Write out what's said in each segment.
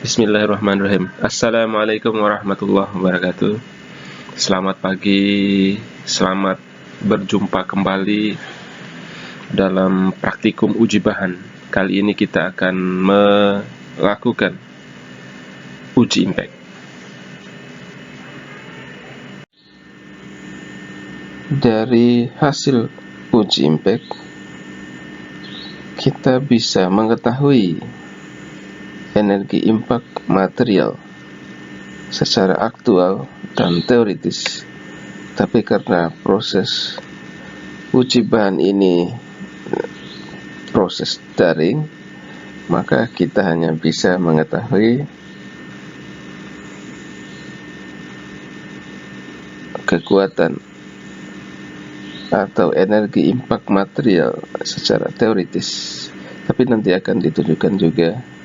Bismillahirrahmanirrahim. Assalamualaikum warahmatullahi wabarakatuh. Selamat pagi, selamat berjumpa kembali dalam praktikum uji bahan. Kali ini kita akan melakukan uji impact. Dari hasil uji impact, kita bisa mengetahui energi impact material secara aktual dan teoritis. Tapi karena proses uji bahan ini proses daring, maka kita hanya bisa mengetahui kekuatan atau energi impact material secara teoritis. Tapi nanti akan ditunjukkan juga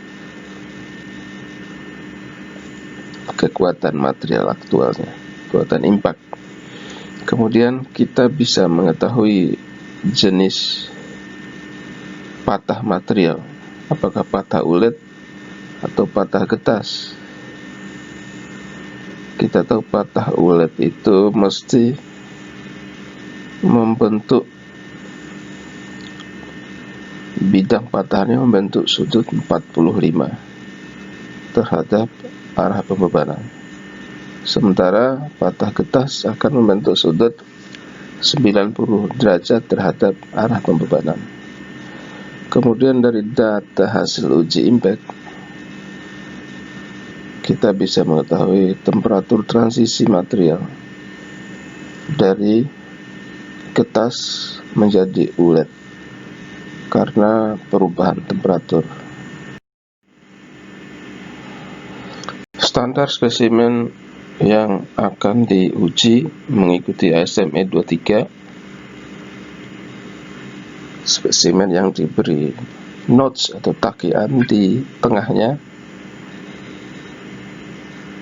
kekuatan material aktualnya, kekuatan impact. Kemudian kita bisa mengetahui jenis patah material, apakah patah ulet atau patah getas. Kita tahu patah ulet itu mesti membentuk, bidang patahnya membentuk sudut 45 terhadap arah pembebanan. Sementara patah getas akan membentuk sudut 90 derajat terhadap arah pembebanan. Kemudian dari data hasil uji impact, kita bisa mengetahui temperatur transisi material dari getas menjadi ulet karena perubahan temperatur. Standar spesimen yang akan diuji mengikuti ASME 23. Spesimen yang diberi notch atau takian di tengahnya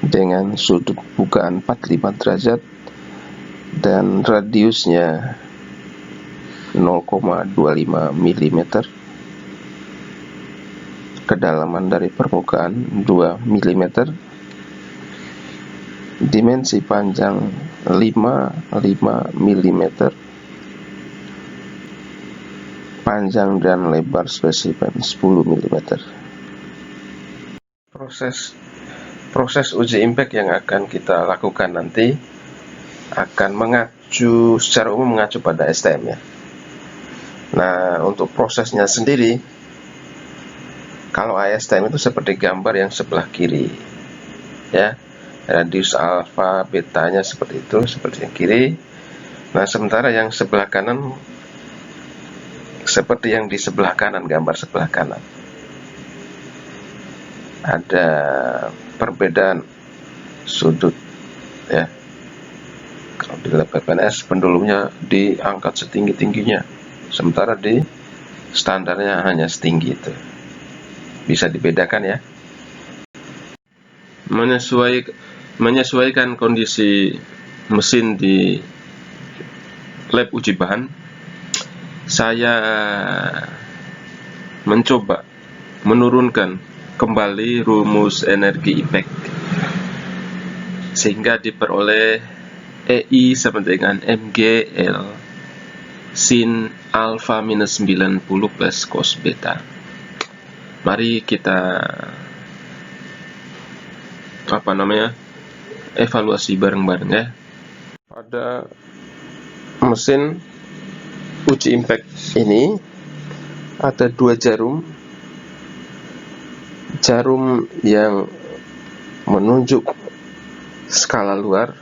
dengan sudut bukaan 45 derajat dan radiusnya 0,25 mm, kedalaman dari permukaan 2 mm, dimensi panjang 5 mm, panjang dan lebar spesimen 10 mm. Proses uji impact yang akan kita lakukan nanti akan secara umum mengacu pada STM ya. Nah, untuk prosesnya sendiri, kalau ASTM itu seperti gambar yang sebelah kiri ya, radius alfa betanya seperti itu, seperti yang kiri. Nah, sementara yang sebelah kanan seperti yang di sebelah kanan, gambar sebelah kanan. Ada perbedaan sudut ya. Kalau di lab PPNS pendulumnya diangkat setinggi-tingginya, sementara di standarnya hanya setinggi itu. Bisa dibedakan ya. Menyesuaikan kondisi mesin di lab uji bahan, saya mencoba menurunkan kembali rumus energi impact sehingga diperoleh EI sama dengan MGL sin alfa minus 90 plus cos beta. Mari kita evaluasi bareng-bareng ya. Pada mesin uji impact ini ada dua jarum yang menunjuk skala luar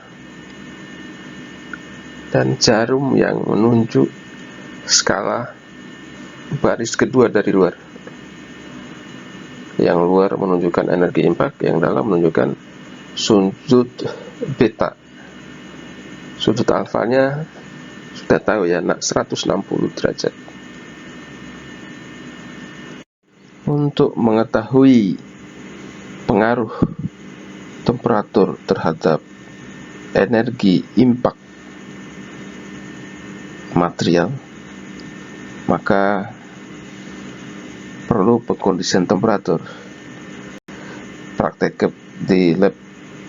dan jarum yang menunjuk skala baris kedua dari luar. Yang luar menunjukkan energi impact, yang dalam menunjukkan sudut beta. Sudut alfanya sudah tahu ya, 160 derajat. Untuk mengetahui pengaruh temperatur terhadap energi impact material, maka perlu pengkondisian temperatur. praktek di lab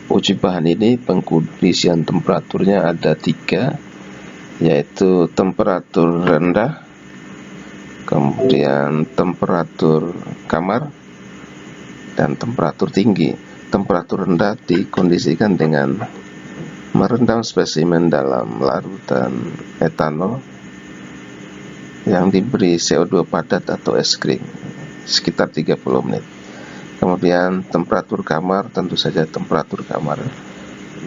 uji bahan ini pengkondisian temperaturnya ada 3, yaitu temperatur rendah, kemudian temperatur kamar, dan temperatur tinggi. Temperatur rendah dikondisikan dengan merendam spesimen dalam larutan etanol yang diberi CO2 padat atau es krim sekitar 30 menit. Kemudian temperatur kamar, tentu saja temperatur kamar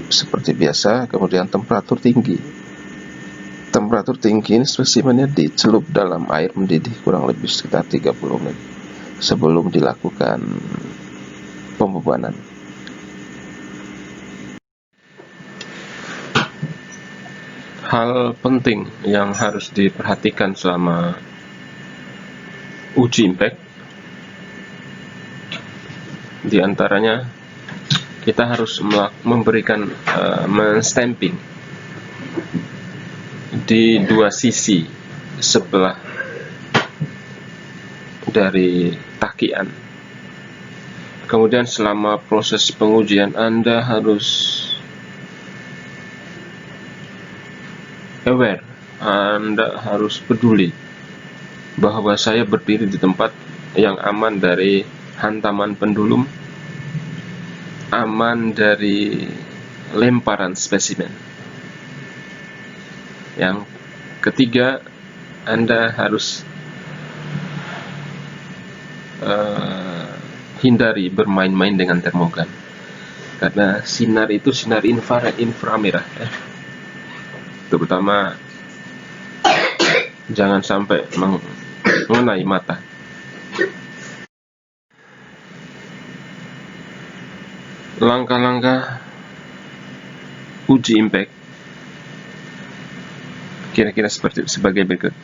seperti biasa. Kemudian temperatur tinggi. Temperatur tinggi ini spesimennya dicelup dalam air mendidih kurang lebih sekitar 30 menit sebelum dilakukan pembebanan. Hal penting yang harus diperhatikan selama uji impact, di antaranya kita harus memberikan menstamping di dua sisi sebelah dari takian. Kemudian selama proses pengujian Anda harus aware, Anda harus peduli bahwa saya berdiri di tempat yang aman dari hantaman pendulum, aman dari lemparan spesimen. Yang ketiga, Anda harus hindari bermain-main dengan termogan, karena sinar itu sinar infrared, inframerah ya. Terutama jangan sampai mengenai mata. Langkah-langkah uji impact kira-kira sebagai berikut.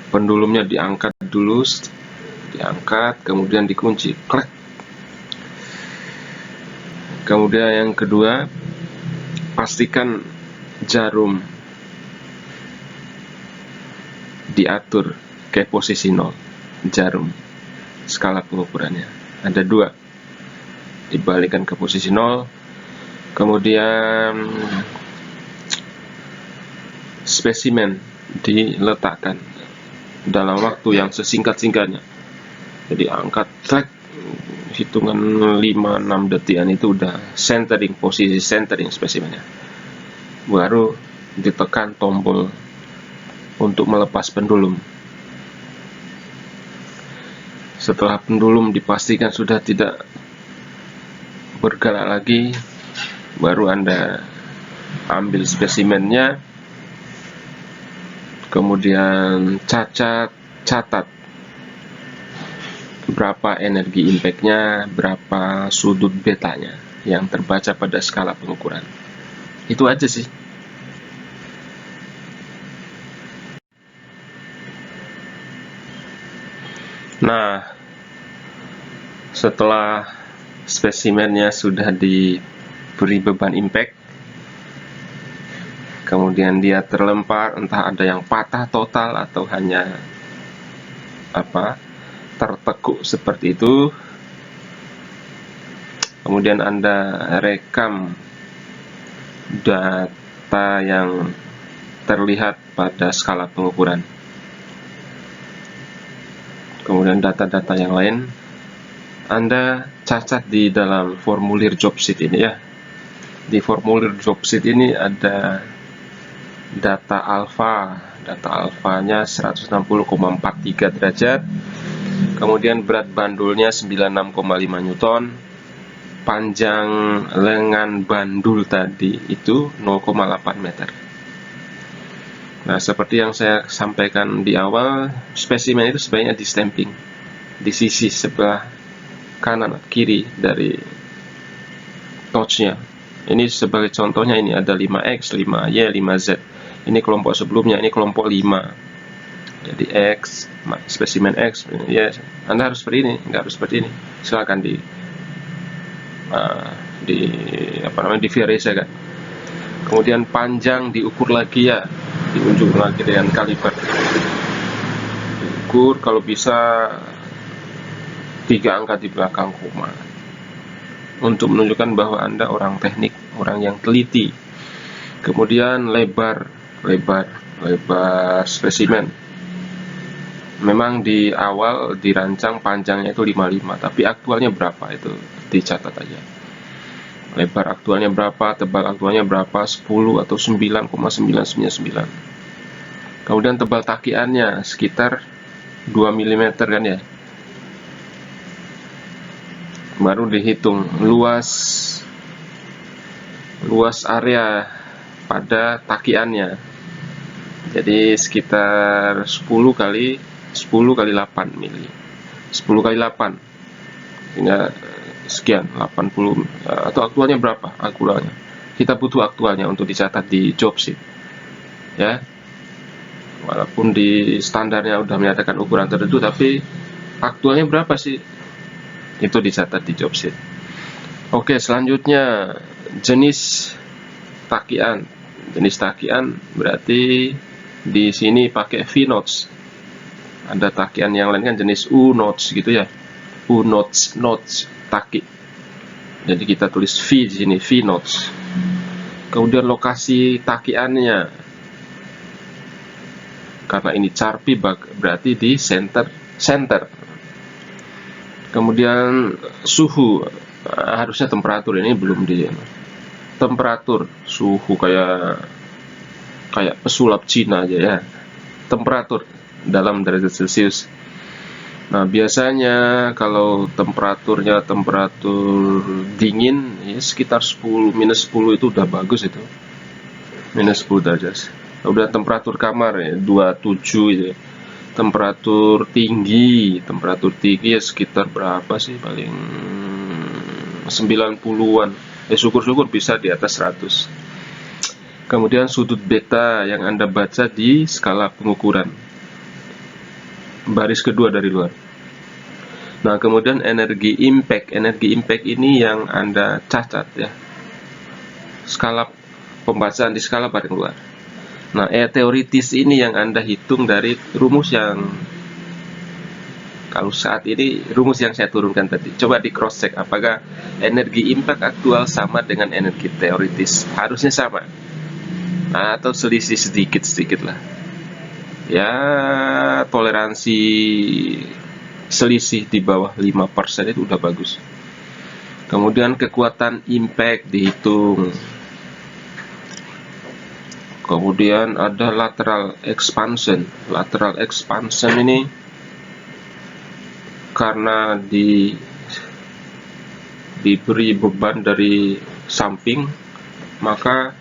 Pendulumnya diangkat dulu, kemudian dikunci, klek. Kemudian yang kedua, pastikan jarum diatur ke posisi 0. Jarum skala pengukurannya ada 2, dibalikan ke posisi 0. Kemudian spesimen diletakkan dalam waktu yang sesingkat-singkatnya. Jadi angkat, klek, hitungan 5-6 detikan itu udah centering, posisi centering spesimennya. Baru ditekan tombol untuk melepas pendulum. Setelah pendulum dipastikan sudah tidak bergerak lagi, baru Anda ambil spesimennya, kemudian catat berapa energi impactnya, berapa sudut betanya yang terbaca pada skala pengukuran. Itu aja sih. Nah, setelah spesimennya sudah diberi beban impact, kemudian dia terlempar, entah ada yang patah total atau hanya tertekuk seperti itu. Kemudian Anda rekam data yang terlihat pada skala pengukuran. Kemudian data-data yang lain Anda cacat di dalam formulir job sheet ini ya. Di formulir job sheet ini ada data alfa. Data alfanya 160,43 derajat. Kemudian berat bandulnya 96,5 Newton. Panjang lengan bandul tadi itu 0,8 meter. Nah, seperti yang saya sampaikan di awal, spesimen itu sebaiknya di stamping di sisi sebelah kanan kiri dari notch-nya. Ini sebagai contohnya, ini ada 5X, 5Y, 5Z. Ini kelompok sebelumnya, ini kelompok 5. Jadi X, spesimen X, ya Anda harus seperti ini, nggak harus seperti ini. Silakan di divariasikan. Kemudian panjang diukur lagi ya, diunjuk lagi dengan kaliper. Diukur kalau bisa 3 angka di belakang koma, untuk menunjukkan bahwa Anda orang teknik, orang yang teliti. Kemudian lebar spesimen. Memang di awal dirancang panjangnya itu 55, tapi aktualnya berapa itu dicatat aja. Lebar aktualnya berapa, tebal aktualnya berapa, 10 atau 9,999. Kemudian tebal takiannya sekitar 2 mm kan ya. Baru dihitung luas area pada takiannya. Jadi sekitar 10 kali 8 mili. 10 kali 8 hingga sekian 80, atau aktualnya berapa aktualnya. Kita butuh aktualnya untuk dicatat di job sheet ya. Walaupun di standarnya udah menyatakan ukuran tertentu, tapi aktualnya berapa sih, itu dicatat di job sheet. Oke, selanjutnya jenis takian. Jenis takian berarti di sini pakai V notes. Ada takian yang lain kan jenis U notes gitu ya. U notes taki. Jadi kita tulis V di sini, V notes. Kemudian lokasi takiannya, karena ini Charpy berarti di center. Kemudian suhu, harusnya temperatur, ini belum di temperatur, suhu kayak pesulap Cina aja ya. Temperatur dalam derajat Celcius. Nah, biasanya kalau temperaturnya temperatur dingin ya sekitar 10, -10 itu udah bagus itu. -10 derajat. Udah temperatur kamar ya 27 itu. Temperatur tinggi ya sekitar berapa sih, paling 90-an. Ya syukur-syukur bisa di atas 100. Kemudian sudut beta yang Anda baca di skala pengukuran, baris kedua dari luar. Nah, kemudian energi impact ini yang Anda catat ya. Skala pembacaan di skala paling luar. Nah, teoritis ini yang Anda hitung dari rumus yang, kalau saat ini rumus yang saya turunkan tadi. Coba di cross check apakah energi impact aktual sama dengan energi teoritis. Harusnya sama, atau selisih sedikit lah ya. Toleransi selisih di bawah 5% itu udah bagus. Kemudian kekuatan impact dihitung. Kemudian ada lateral expansion ini karena diberi beban dari samping, maka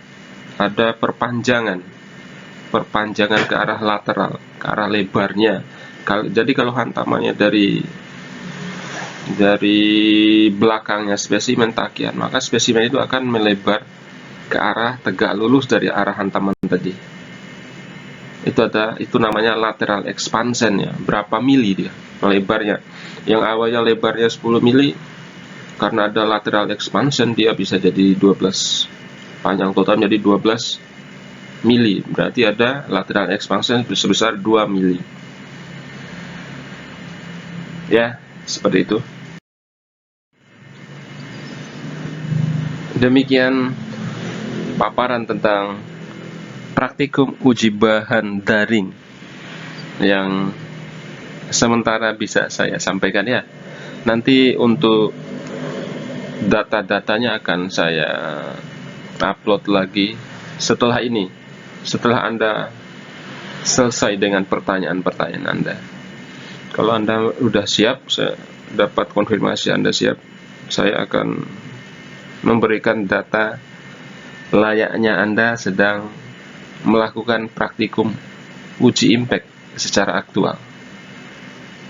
ada perpanjangan ke arah lateral, ke arah lebarnya. Jadi kalau hantamannya dari belakangnya spesimen takian, maka spesimen itu akan melebar ke arah tegak lurus dari arah hantaman tadi. Itu namanya lateral expansion ya. Berapa mili dia lebarnya? Yang awalnya lebarnya 10 mili, karena ada lateral expansion dia bisa jadi 12, panjang total jadi 12 mili. Berarti ada lateral expansion sebesar 2 mili. Ya, seperti itu. Demikian paparan tentang praktikum uji bahan daring yang sementara bisa saya sampaikan ya. Nanti untuk data-datanya akan saya upload lagi setelah ini, setelah Anda selesai dengan pertanyaan-pertanyaan Anda. Kalau Anda udah siap, saya dapat konfirmasi Anda siap, saya akan memberikan data layaknya Anda sedang melakukan praktikum uji impact secara aktual,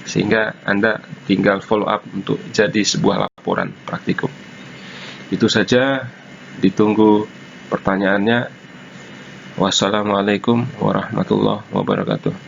sehingga Anda tinggal follow up untuk jadi sebuah laporan praktikum. Itu saja, ditunggu pertanyaannya. Wassalamualaikum warahmatullahi wabarakatuh.